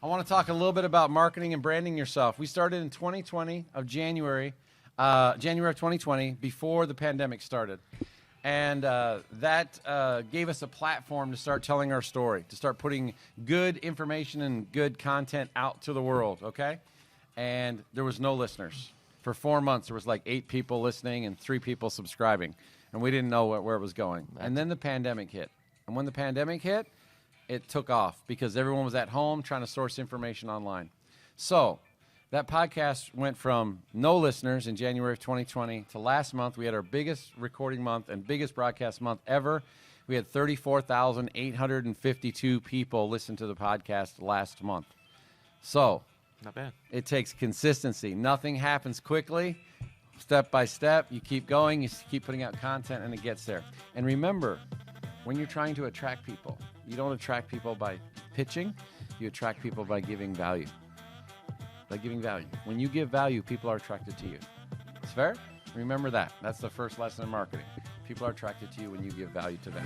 I want to talk a little bit about marketing and branding yourself. We started in 2020 of January of 2020, before the pandemic started. And that gave us a platform to start telling our story, to start putting good information and good content out to the world, okay? And there was no listeners. For 4 months, there was like 8 people listening and 3 people subscribing. And we didn't know where it was going. And then the pandemic hit. And when the pandemic hit, it took off because everyone was at home trying to source information online. So that podcast went from no listeners in January of 2020 to last month. We had our biggest recording month and biggest broadcast month ever. We had 34,852 people listen to the podcast last month. So not bad. It takes consistency. Nothing happens quickly. Step by step, you keep going, you keep putting out content, and it gets there. And remember, when you're trying to attract people, you don't attract people by pitching. You attract people by giving value. By giving value. When you give value, people are attracted to you. It's fair? Remember that. That's the first lesson in marketing. People are attracted to you when you give value to them.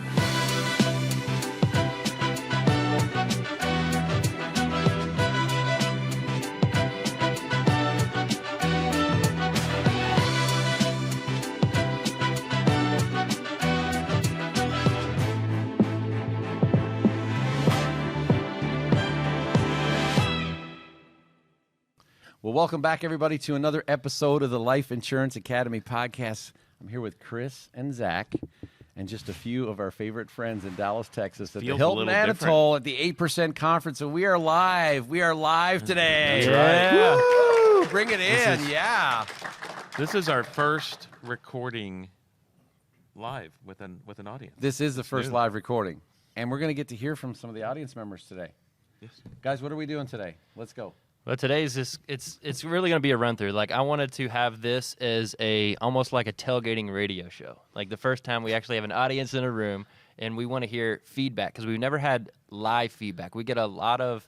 Well, welcome back, everybody, to another episode of the Life Insurance Academy podcast. I'm here with Chris and Zach and just a few of our favorite friends in Dallas, Texas at the Hilton Anatole at the 8% conference. And we are live. We are live today. Yeah. Woo! Bring it in. This is our first recording live with an audience. This is the first live recording. And we're going to get to hear from some of the audience members today. Yes. Guys, what are we doing today? Let's go. Well, today's it's really going to be a run through. Like, I wanted to have this as almost like a tailgating radio show. Like the first time we actually have an audience in a room and we want to hear feedback because we've never had live feedback. We get a lot of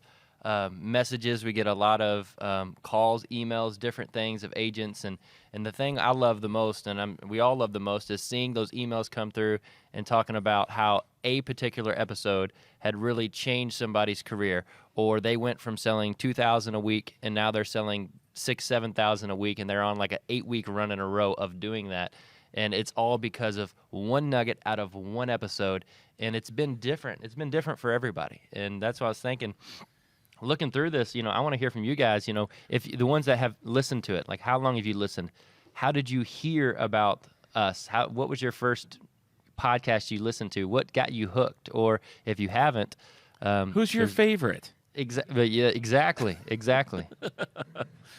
messages, we get a lot of calls, emails, different things of agents, and the thing I love the most, and we all love the most, is seeing those emails come through and talking about how a particular episode had really changed somebody's career, or they went from selling 2,000 a week and now they're selling 6,000-7,000 a week, and they're on like an 8-week run in a row of doing that. And it's all because of one nugget out of one episode, and it's been different. It's been different for everybody, and that's what I was thinking. Looking through this, I want to hear from you guys, if the ones that have listened to it, like how long have you listened? How did you hear about us? What was your first podcast you listened to? What got you hooked? Or if you haven't, who's your favorite? Yeah, exactly.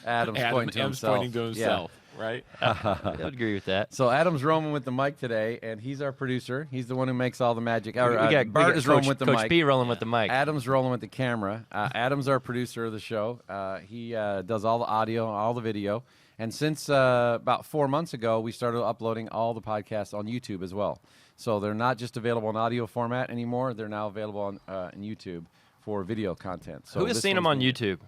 Adam's pointing to himself. Right? I would agree with that. So Adam's roaming with the mic today, and he's our producer. He's the one who makes all the magic. Bart is rolling with the mic. Coach B rolling with the mic. Adam's rolling with the camera. Adam's our producer of the show. He does all the audio, all the video. And since about 4 months ago, we started uploading all the podcasts on YouTube as well. So they're not just available in audio format anymore. They're now available on YouTube for video content. So who has seen them on YouTube?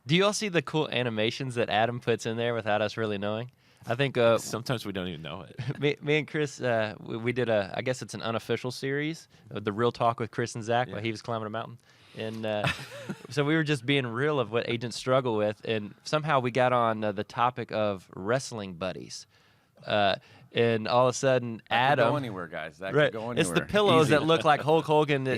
Do you all see the cool animations that Adam puts in there without us really knowing? I think sometimes we don't even know it. me and Chris, we did I guess it's an unofficial series, the Real Talk with Chris and Zach, while he was climbing a mountain. And so we were just being real of what agents struggle with. And somehow we got on the topic of wrestling buddies. And all of a sudden, Adam... That could go anywhere, guys. That could go anywhere. It's the pillows that look like Hulk Hogan that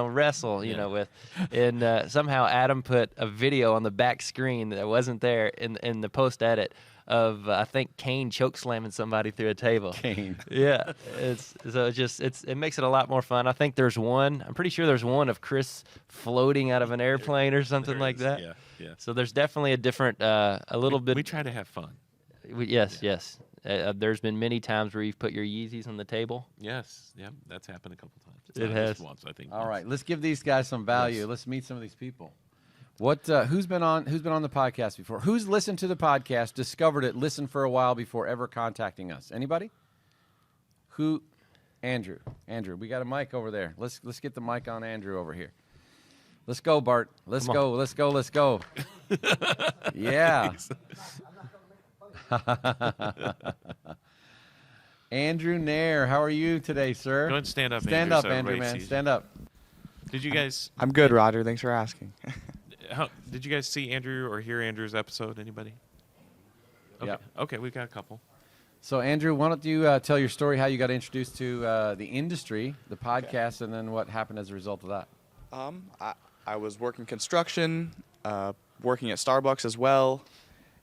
wrestle, with. And somehow Adam put a video on the back screen that wasn't there in the post-edit of, I think, Kane chokeslamming somebody through a table. Kane. Yeah. It makes it a lot more fun. I think I'm pretty sure there's one of Chris floating out of an airplane or something like that. Yeah. So there's definitely a different, a little bit... We try to have fun. Yes. There's been many times where you've put your Yeezys on the table. Yes, that's happened a couple times. It has. Just once, I think. All right, let's give these guys some value. Yes. Let's meet some of these people. Who's been on the podcast before? Who's listened to the podcast, discovered it, listened for a while before ever contacting us? Anybody? Andrew, we got a mic over there. Let's get the mic on Andrew over here. Let's go, Bart. Let's go. Yeah. Andrew Nair, how are you today, sir? Go ahead and stand up, Stand Andrew. up, Andrew, man. Stand up. Did you guys... I'm good, Roger. Thanks for asking. did you guys see Andrew or hear Andrew's episode? Anybody? Okay. Yeah. Okay, we've got a couple. So, Andrew, why don't you tell your story, how you got introduced to the industry, the podcast, and then what happened as a result of that? I was working construction, working at Starbucks as well,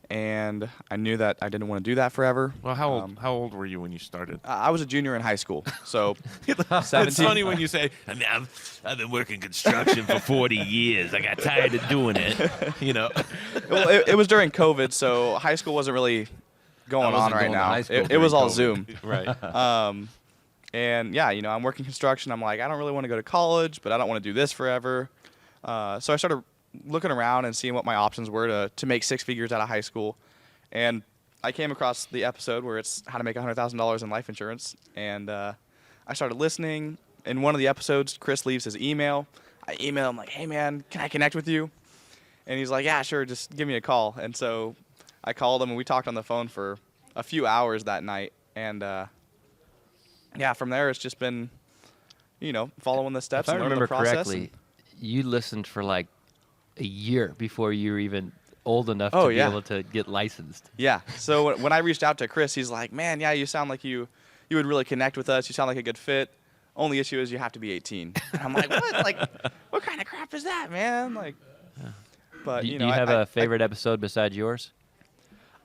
and I knew that I didn't want to do that forever. Well, how old were you when you started? I was a junior in high school, so It's 17. funny when you say, I've been working construction for 40 years. I got tired of doing it. You know. Well, it was during COVID, so high school wasn't really going on wasn't right going to now. high school It was during all COVID. Zoom. Right. And yeah, I'm working construction. I'm like, I don't really want to go to college, but I don't want to do this forever. So I started looking around and seeing what my options were to make six figures out of high school. And I came across the episode where it's how to make $100,000 in life insurance. And I started listening. In one of the episodes, Chris leaves his email. I email him like, hey, man, can I connect with you? And he's like, yeah, sure, just give me a call. And so I called him, and we talked on the phone for a few hours that night. And yeah, from there, it's just been, following the steps If I and learning remember the process. correctly, you listened for like a year before you were even old enough Oh, to yeah. be able to get licensed. Yeah. So when I reached out to Chris, he's like, man, yeah, you sound like you would really connect with us. You sound like a good fit. Only issue is you have to be 18. And I'm like, what? Like, what kind of crap is that, man? Like, but, Do you have a favorite episode besides yours?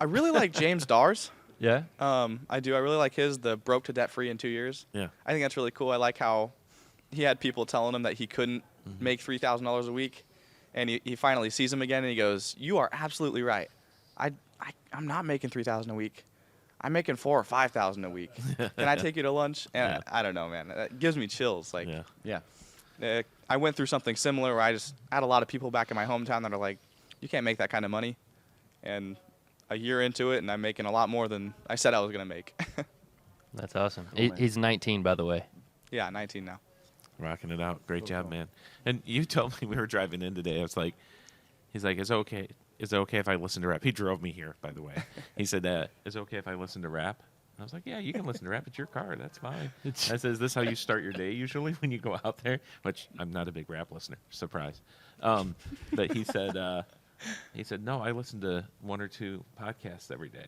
I really like James Dars. Yeah. I do. I really like his, the broke to debt free in 2 years. Yeah. I think that's really cool. I like how he had people telling him that he couldn't make $3,000 a week. And he finally sees him again, and he goes, you are absolutely right. I'm not making $3,000 a week. I'm making $4,000 or $5,000 a week. Can I take you to lunch? And Yeah. I don't know, man. It gives me chills. Like, Yeah. Yeah. I went through something similar where I had a lot of people back in my hometown that are like, you can't make that kind of money. And a year into it, and I'm making a lot more than I said I was going to make. That's awesome. Cool, man. He's 19, by the way. Yeah, 19 now. Rocking it out. Great job, man. And you told me we were driving in today. I was like, he's like, is it okay if I listen to rap? He drove me here, by the way. He said, is it okay if I listen to rap? I was like, yeah, you can listen to rap. It's your car. That's fine. I said, is this how you start your day usually when you go out there? Which I'm not a big rap listener. Surprise. But he said, no, I listen to one or two podcasts every day.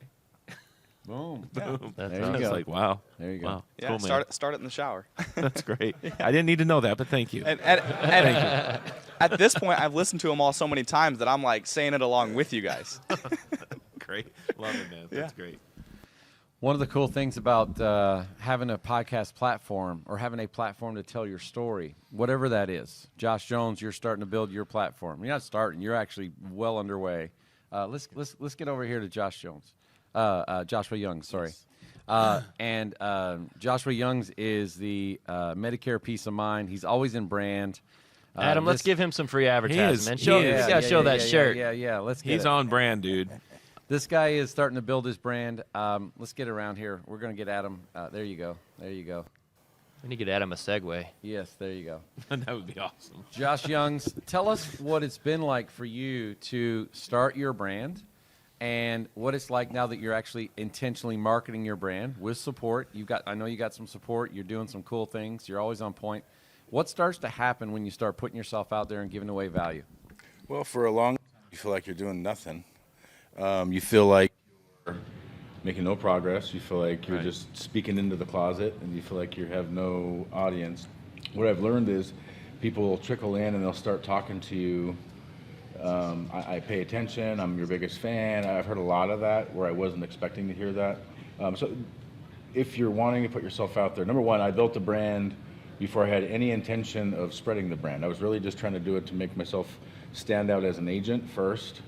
Boom. Boom. That's There you awesome. I was go. like, wow. There you go. Wow. Yeah, Cool, man. start it in the shower. That's great. I didn't need to know that, but thank you. And at this point, I've listened to them all so many times that I'm like saying it along with you guys. Great. Love it, man. That's great. One of the cool things about having a podcast platform or having a platform to tell your story, whatever that is, Josh Jones, you're starting to build your platform. You're not starting; you're actually well underway. Let's get over here to Josh Jones, Joshua Youngs. Sorry, and Joshua Youngs is the Medicare Peace of Mind. He's always in brand. Adam, let's give him some free advertisement. He Show, is. you Yeah, gotta show that shirt. Yeah. Let's get He's it. on brand, dude. This guy is starting to build his brand. Let's get around here. We're going to get Adam. There you go. There you go. We need to get Adam a Segway. Yes, there you go. That would be awesome. Josh Youngs, tell us what it's been like for you to start your brand and what it's like now that you're actually intentionally marketing your brand with support. I know you got some support. You're doing some cool things. You're always on point. What starts to happen when you start putting yourself out there and giving away value? Well, for a long time, you feel like you're doing nothing. You feel like you're making no progress. You feel like you're Right. just speaking into the closet, and you feel like you have no audience. What I've learned is people will trickle in and they'll start talking to you. I pay attention. I'm your biggest fan. I've heard a lot of that where I wasn't expecting to hear that. So if you're wanting to put yourself out there, number one, I built a brand before I had any intention of spreading the brand. I was really just trying to do it to make myself stand out as an agent first.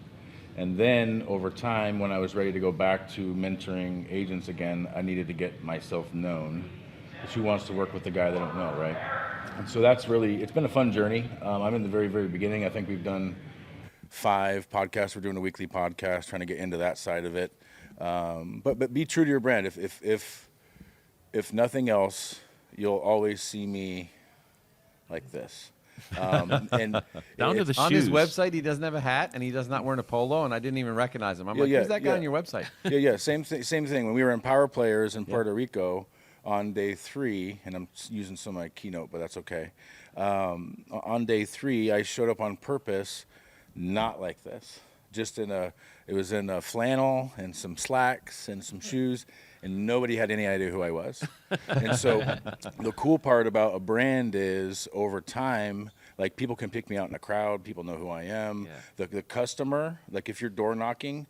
And then over time, when I was ready to go back to mentoring agents again, I needed to get myself known. Because who wants to work with the guy they don't know, right? And so it's been a fun journey. I'm in the very, very beginning. I think we've done 5 podcasts. We're doing a weekly podcast, trying to get into that side of it. But be true to your brand. If nothing else, you'll always see me like this. And Down to the On his shoes. website, he doesn't have a hat and he does not wear a polo, and I didn't even recognize him. I'm Yeah, like, yeah, who's that guy yeah. on your website? Yeah, same thing. When we were in Power Players in Puerto Rico on day 3, and I'm using some of my keynote, but that's okay. On day 3, I showed up on purpose not like this. It was in a flannel and some slacks and some shoes, and nobody had any idea who I was. And so the cool part about a brand is over time, like people can pick me out in a crowd, people know who I am. Yeah. The customer, like if you're door knocking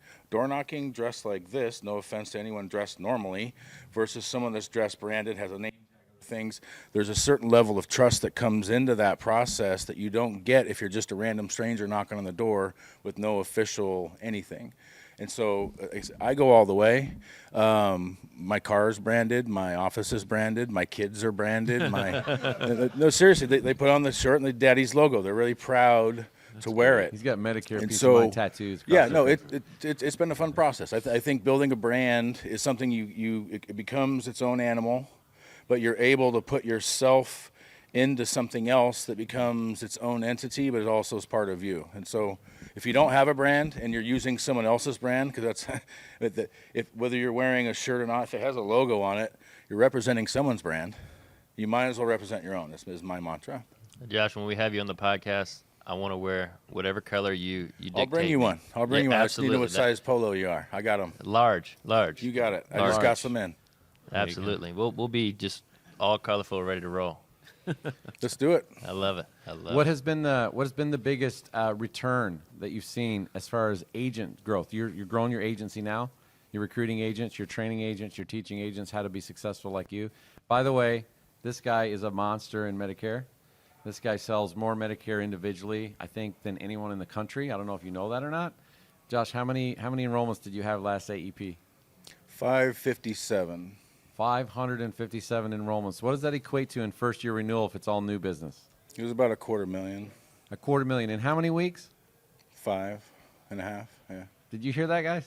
dressed like this, no offense to anyone dressed normally, versus someone that's dressed branded, has a name things, there's a certain level of trust that comes into that process that you don't get if you're just a random stranger knocking on the door with no official anything. And so I go all the way. My car is branded, my office is branded, my kids are branded. No, seriously, they put on the shirt and the daddy's logo. They're really proud to wear it. He's got Medicare And Peace so, of Mind tattoos. Yeah, across no, his it's been a fun process. I think building a brand is something it becomes its own animal, but you're able to put yourself into something else that becomes its own entity, but it also is part of you. And so if you don't have a brand and you're using someone else's brand, because that's whether you're wearing a shirt or not, if it has a logo on it, you're representing someone's brand. You might as well represent your own. This is my mantra. Josh, when we have you on the podcast, I want to wear whatever color you dictate. I'll bring you me. one. I just need to absolutely. know what size polo you are. I got them. Large. You got it. I just got Large. some in. Absolutely. We'll be just all colorful, ready to roll. Let's do it. I love it. What has been the biggest return that you've seen as far as agent growth? You're growing your agency now. You're recruiting agents. You're training agents. You're teaching agents how to be successful like you. By the way, this guy is a monster in Medicare. This guy sells more Medicare individually, I think, than anyone in the country. I don't know if you know that or not. Josh, how many enrollments did you have last AEP? 557. 557 enrollments. What does that equate to in first year renewal if it's all new business? It was about $250,000. $250,000 in how many weeks? 5.5. Yeah. Did you hear that, guys?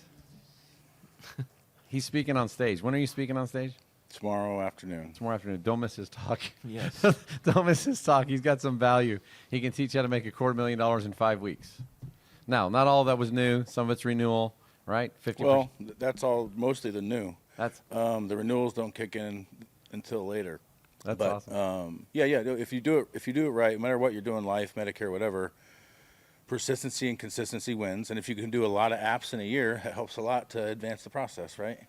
He's speaking on stage. When are you speaking on stage? Tomorrow afternoon. Tomorrow afternoon. Don't miss his talk. Yes. Don't miss his talk. He's got some value. He can teach you how to make $250,000 in 5 weeks. Now, not all of that was new. Some of it's renewal, right? 50%. Well, that's all mostly the new. That's The renewals don't kick in until later. That's But, awesome. Yeah. If you do it right, no matter what you're doing, life, Medicare, whatever, persistency and consistency wins. And if you can do a lot of apps in a year, it helps a lot to advance the process, right?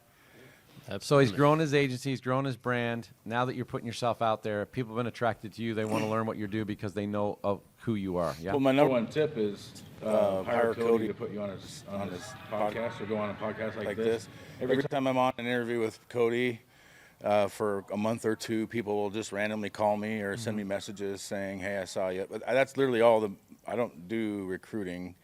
So he's grown his agency, he's grown his brand. Now that you're putting yourself out there, people have been attracted to you. They want to learn what you do because they know of who you are. Yeah. Well, my number one tip is hire Cody to put you on his podcast or go on a podcast like this. Every time I'm on an interview with Cody for a month or two, people will just randomly call me or send me messages saying, "Hey, I saw you." But that's literally all. I don't do recruiting,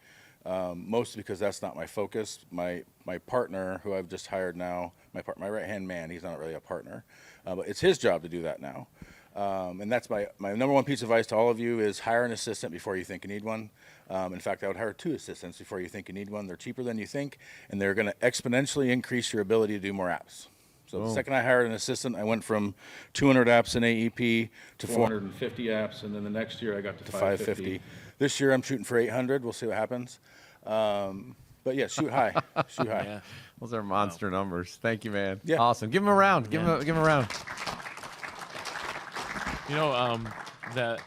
mostly because that's not my focus. My partner, who I've just hired now, my right-hand man, he's not really a partner, but it's his job to do that now. And that's my number one piece of advice to all of you is hire an assistant before you think you need one. In fact, I would hire 2 assistants before you think you need one. They're cheaper than you think, and they're going to exponentially increase your ability to do more apps. So the second I hired an assistant, I went from 200 apps in AEP to 450 apps, and then the next year I got to 550. This year I'm shooting for 800. We'll see what happens. But yeah, shoot high. Shoot high. Yeah. Those are monster numbers. Thank you, man. Yeah. Awesome. Give him a round. Give him a round. You know, that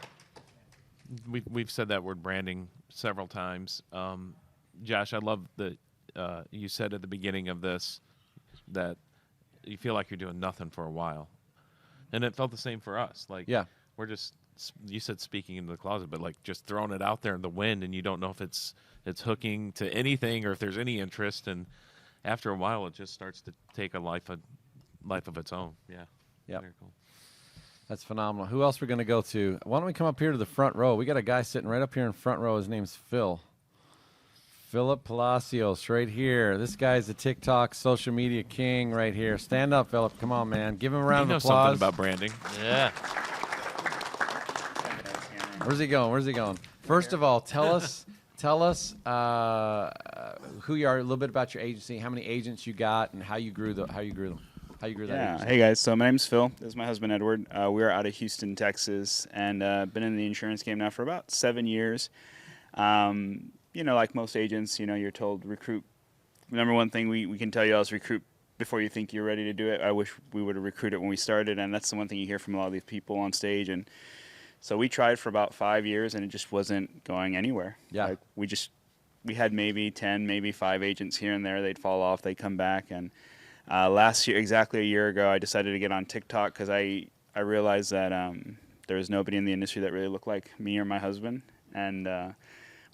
we've said that word branding several times. Josh, I love that you said at the beginning of this that you feel like you're doing nothing for a while, and it felt the same for us. Like, Yeah. we're just, you said speaking into the closet, but like just throwing it out there in the wind, and you don't know if it's hooking to anything or if there's any interest, and after a while, it just starts to take a life of its own. Yeah. Yep. Very cool. That's phenomenal. Who else we're going to go to? Why don't we come up here to the front row? We got a guy sitting right up here in front row. His name's Phil. Philip Palacios right here. This guy's the TikTok social media king right here. Stand up, Philip. Come on, man. Give him a round You know of applause. something about branding. Yeah. Where's he going? Where's he going? First of all, tell us who you are, a little bit about your agency, how many agents you got, and how you grew that agency. Hey guys, so my name's Phil. This is my husband Edward. We are out of Houston, Texas, and been in the insurance game now for about 7 years. Like most agents, you're told recruit. Number one thing we can tell you is recruit before you think you're ready to do it. I wish we would have recruited when we started, and that's the one thing you hear from a lot of these people on stage. And so we tried for about 5 years, and it just wasn't going anywhere. Yeah. Like, we just we had maybe 10, maybe 5 agents here and there. They'd fall off, they'd come back. And last year, exactly a year ago, I decided to get on TikTok because I realized that there was nobody in the industry that really looked like me or my husband. And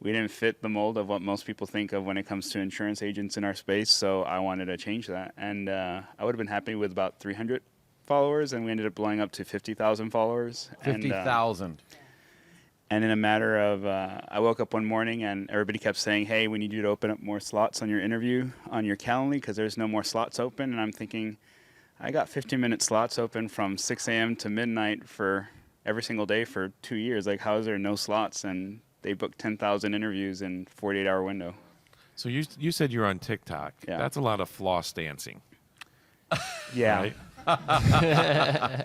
we didn't fit the mold of what most people think of when it comes to insurance agents in our space. So I wanted to change that. And I would have been happy with about 300 followers, and we ended up blowing up to 50,000 followers. 50,000. And in a matter of, I woke up one morning and everybody kept saying, hey, we need you to open up more slots on your interview on your Calendly because there's no more slots open. And I'm thinking, I got 15-minute slots open from 6 a.m. to midnight for every single day for 2 years. Like, how is there no slots? And they booked 10,000 interviews in 48-hour window. So you said you're on TikTok. Yeah. That's a lot of floss dancing. Yeah. Right?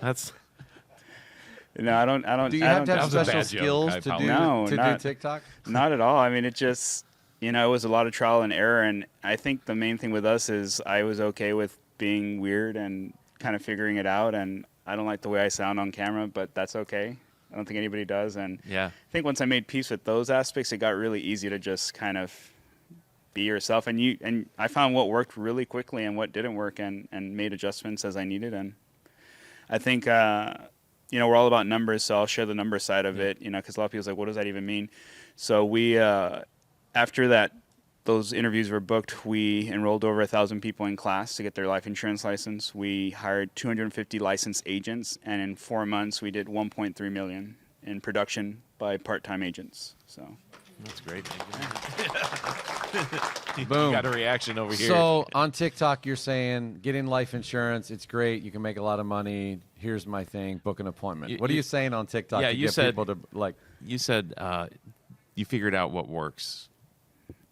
That's No, I don't. Do you I have to don't- have That was a special bad joke. skills I to apologize. No, do not- TikTok? Not at all. I mean, it just, it was a lot of trial and error. And I think the main thing with us is I was okay with being weird and kind of figuring it out. And I don't like the way I sound on camera, but that's okay. I don't think anybody does. And yeah. I think once I made peace with those aspects, it got really easy to just kind of be yourself. And I found what worked really quickly and what didn't work, and made adjustments as I needed. And I think, we're all about numbers, so I'll share the number side of it, because a lot of people's like, what does that even mean? So we, after those interviews were booked, we enrolled over 1,000 people in class to get their life insurance license. We hired 250 licensed agents, and in 4 months, we did 1.3 million in production by part-time agents. So That's great. Boom. You got a reaction over here. So on TikTok, you're saying getting life insurance, it's great. You can make a lot of money. Here's my thing. Book an appointment. What are you saying on TikTok Yeah, to you get said- people to like? you said you figured out what works.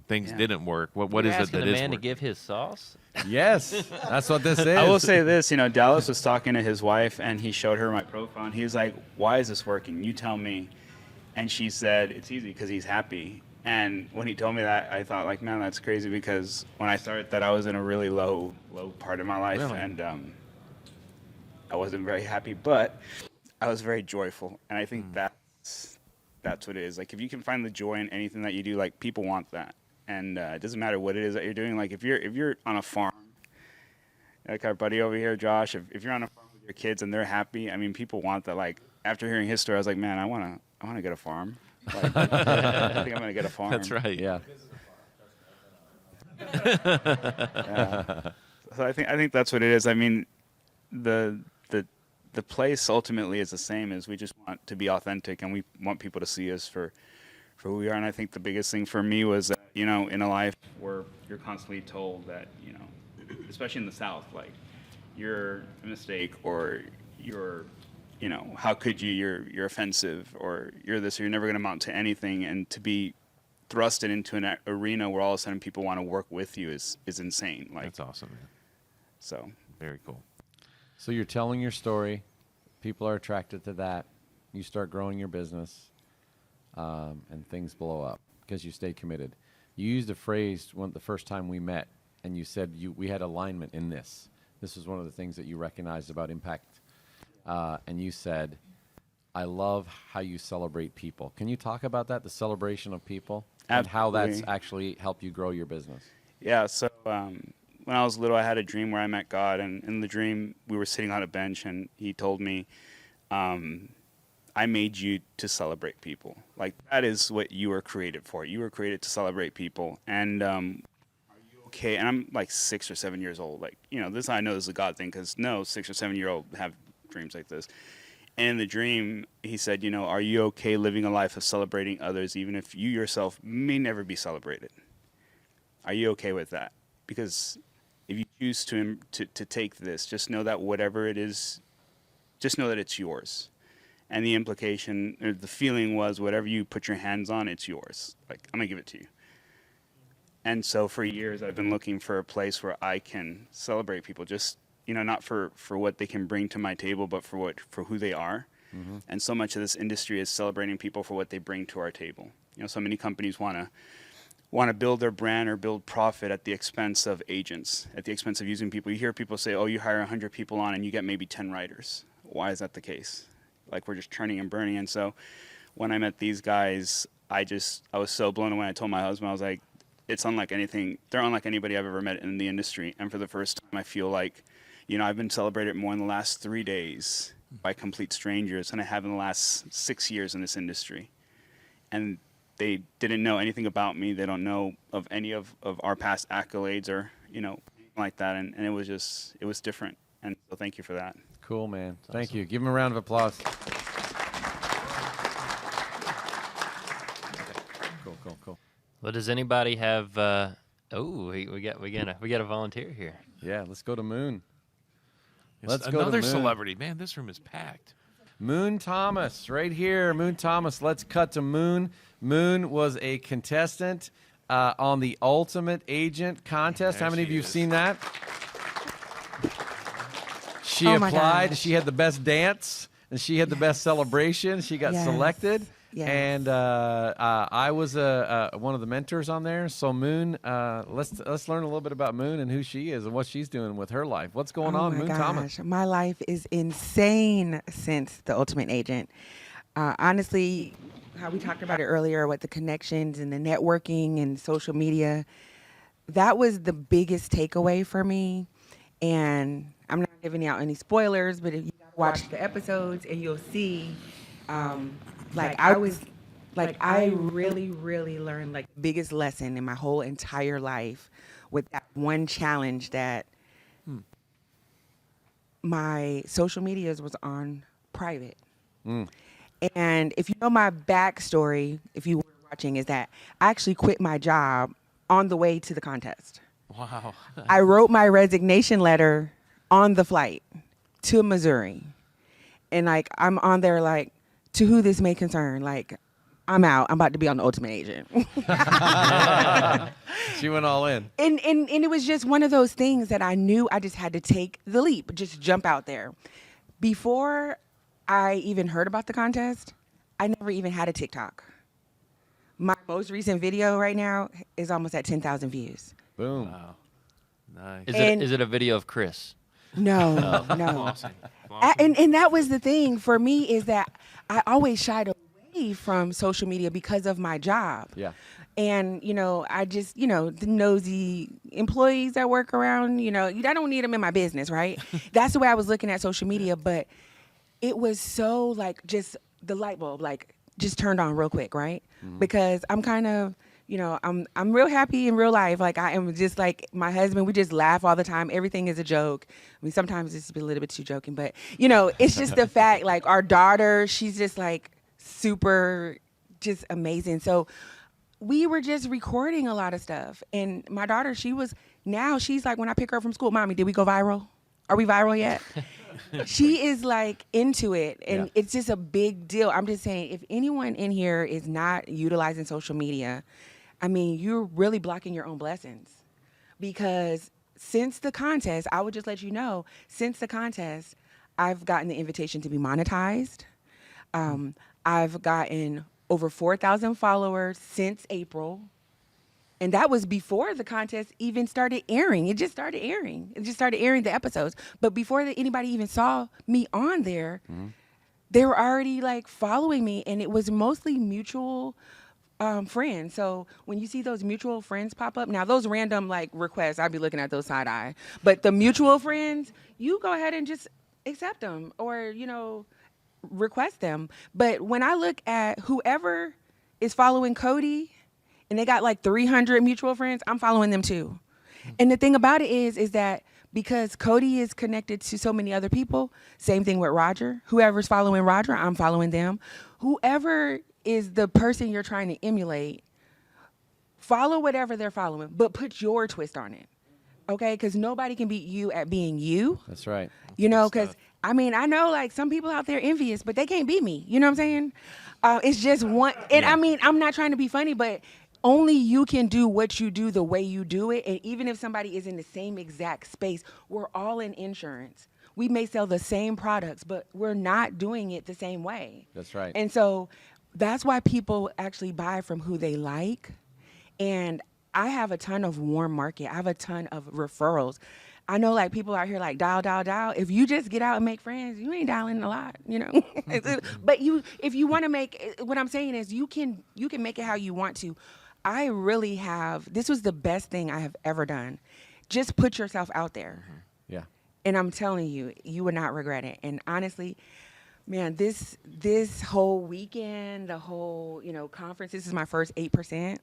Things Yeah. didn't work. What You're is it asking that the is man to working? give his sauce? Yes, that's what this is. I will say this, Dallas was talking to his wife, and he showed her my profile, and he was like, why is this working? You tell me. And she said, it's easy because he's happy. And when he told me that, I thought, like, man, that's crazy, because when I started that, I was in a really low part of my life, Really? and I wasn't very happy, but I was very joyful. And I think that's what it is. Like, if you can find the joy in anything that you do, like, people want that. And it doesn't matter what it is that you're doing. Like, if you're on a farm, like our buddy over here, Josh, if you're on a farm with your kids and they're happy, I mean, people want that. Like, after hearing his story, I was like, man, I want to get a farm. Like, I think I'm going to get a farm. That's right. Yeah. So I think that's what it is. I mean, the place ultimately is the same. As we just want to be authentic, and we want people to see us for who we are. And I think the biggest thing for me was that, in a life where you're constantly told that, especially in the South, like, you're a mistake, or you're, how could you? You're offensive, or you're this, or you're never going to amount to anything. And to be thrusted into an arena where all of a sudden people want to work with you is insane. Like, That's awesome, man. so. Very cool. So you're telling your story. People are attracted to that. You start growing your business, and things blow up because you stay committed. You used a phrase the first time we met, and you said we had alignment in this. This was one of the things that you recognized about Impact. And you said, I love how you celebrate people. Can you talk about that, the celebration of people, and how that's Absolutely. actually helped you grow your business? Yeah, so when I was little, I had a dream where I met God, and in the dream, we were sitting on a bench, and He told me, I made you to celebrate people. Like, that is what you were created for. You were created to celebrate people. And are you okay? And I'm like 6 or 7 years old. Like, this, I know this is a God thing, because no 6 or 7 year old have dreams like this. And in the dream, He said, are you okay living a life of celebrating others, even if you yourself may never be celebrated? Are you okay with that? Because if you choose to take this, just know that whatever it is, just know that it's yours. And the implication, or the feeling was, whatever you put your hands on, it's yours. Like, I'm going to give it to you. And so for years, I've been looking for a place where I can celebrate people, just, not for what they can bring to my table, but for who they are. Mm-hmm. And so much of this industry is celebrating people for what they bring to our table. So many companies want to build their brand or build profit at the expense of agents, at the expense of using people. You hear people say, oh, you hire 100 people on and you get maybe 10 writers. Why is that the case? Like, we're just churning and burning. And so when I met these guys, I was so blown away. I told my husband, I was like, it's unlike anything. They're unlike anybody I've ever met in the industry. And for the first time, I feel like, I've been celebrated more in the last 3 days by complete strangers than I have in the last 6 years in this industry. And they didn't know anything about me. They don't know of any of our past accolades or, anything like that. And it was different. And so thank you for that. Cool, man. Thank you. Give him a round of applause. Cool. Well, does anybody have? We got a volunteer here. Yeah, let's go to Moon. Yes, Let's go to another Moon. celebrity. Man, this room is packed. Moon Thomas, right here. Moon Thomas. Let's cut to Moon. Moon was a contestant on the Ultimate Agent contest. There How many of she you have is. seen that? She Oh my applied. gosh. She had the best dance, and she had the best celebration. She got Yes. selected. Yes. And I was one of the mentors on there. So Moon, let's learn a little bit about Moon and who she is and what she's doing with her life. What's going on, my Moon gosh. Thomas? My life is insane since the Ultimate Agent. Honestly, how we talked about it earlier with the connections and the networking and social media, that was the biggest takeaway for me. And I'm not giving out any spoilers, but if you watch the episodes and you'll see, I really, really learned like the biggest lesson in my whole entire life with that one challenge that my social medias was on private. And if you know my backstory, if you were watching, is that I actually quit my job on the way to the contest. Wow. I wrote my resignation letter on the flight to Missouri. And like, I'm on there like, to who this may concern, like, I'm out. I'm about to be on the Ultimate Agent. She went all in. And it was just one of those things that I knew I just had to take the leap, just jump out there. Before I even heard about the contest, I never even had a TikTok. My most recent video right now is almost at 10,000 views. Boom. Wow. Nice. Is it a video of Chris? No, no. Flossing. And that was the thing for me, is that I always shied away from social media because of my job. Yeah. And, I just, the nosy employees that work around, I don't need them in my business, right? That's the way I was looking at social media. But it was so like just the light bulb, like just turned on real quick, right? Because I'm kind of, I'm real happy in real life. Like I am just like my husband, we just laugh all the time. Everything is a joke. I mean, sometimes it's a little bit too joking, but it's just the fact, like our daughter, she's just like super, just amazing. So we were just recording a lot of stuff. And my daughter, she's like, when I pick her up from school, Mommy, did we go viral? Are we viral yet? She is like into it, and it's just a big deal. I'm just saying, if anyone in here is not utilizing social media, I mean, you're really blocking your own blessings. Because since the contest, I would just let you know, since the contest, I've gotten the invitation to be monetized. I've gotten over 4,000 followers since April. And that was before the contest even started airing. It just started airing. The episodes. But before anybody even saw me on there, they were already like following me, and it was mostly mutual friends. So when you see those mutual friends pop up, now those random like requests, I'd be looking at those side eye. But the mutual friends, you go ahead and just accept them or, request them. But when I look at whoever is following Cody, and they got like 300 mutual friends, I'm following them too. And the thing about it is that because Cody is connected to so many other people, same thing with Roger. Whoever's following Roger, I'm following them. Whoever is the person you're trying to emulate, follow whatever they're following, but put your twist on it. Okay? Because nobody can beat you at being you. That's right. Because I mean, I know like some people out there envious, but they can't beat me. You know what I'm saying? It's just one. And I mean, I'm not trying to be funny, but only you can do what you do the way you do it. And even if somebody is in the same exact space, we're all in insurance. We may sell the same products, but we're not doing it the same way. That's right. And so that's why people actually buy from who they like. And I have a ton of warm market. I have a ton of referrals. I know like people out here like dial. If you just get out and make friends, you ain't dialing a lot, But if you want to make, what I'm saying is you can make it how you want to. I really have, this was the best thing I have ever done. Just put yourself out there. Yeah. And I'm telling you, you would not regret it. And honestly, man, this whole weekend, the whole, conference, this is my first 8%,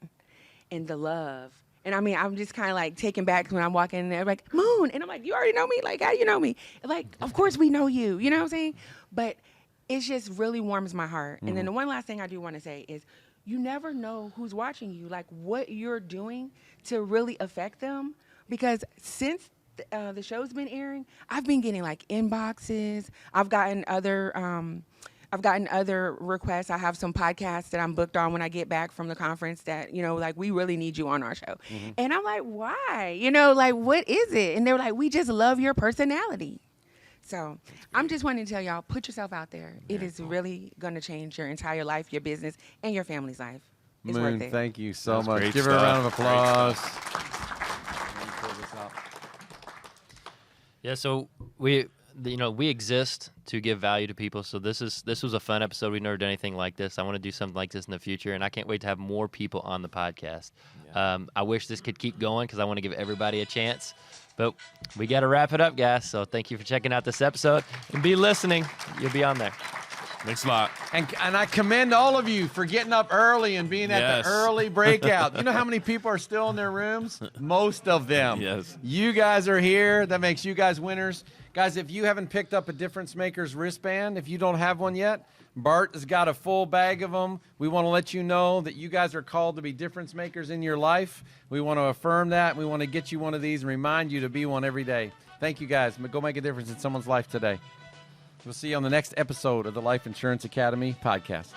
and the love. And I mean, I'm just kind of like taken back when I'm walking in there, like, Moon. And I'm like, you already know me? Like, how do you know me? Like, of course we know you. You know what I'm saying? But it just really warms my heart. And then the one last thing I do want to say is, you never know who's watching you, like what you're doing to really affect them. Because since the show's been airing, I've been getting like inboxes. I've gotten other requests. I have some podcasts that I'm booked on when I get back from the conference that, like, we really need you on our show. And I'm like, why? Like, what is it? And they're like, we just love your personality. So I'm just wanting to tell y'all, put yourself out there. It is really going to change your entire life, your business, and your family's life. It's Moon, worth it. thank you so That's much. great Give her a round of stuff. Great applause. Yeah, so we exist to give value to people. So this was a fun episode. We've never done anything like this. I want to do something like this in the future, and I can't wait to have more people on the podcast. I wish this could keep going because I want to give everybody a chance. But we got to wrap it up, guys. So thank you for checking out this episode, and be listening. You'll be on there. Thanks a lot. And I commend all of you for getting up early and being at Yes. the early breakout. You know how many people are still in their rooms? Most of them. Yes. You guys are here. That makes you guys winners. Guys, if you haven't picked up a Difference Makers wristband, if you don't have one yet, Bart has got a full bag of them. We want to let you know that you guys are called to be difference makers in your life. We want to affirm that. We want to get you one of these and remind you to be one every day. Thank you, guys. Go make a difference in someone's life today. We'll see you on the next episode of the Life Insurance Academy podcast.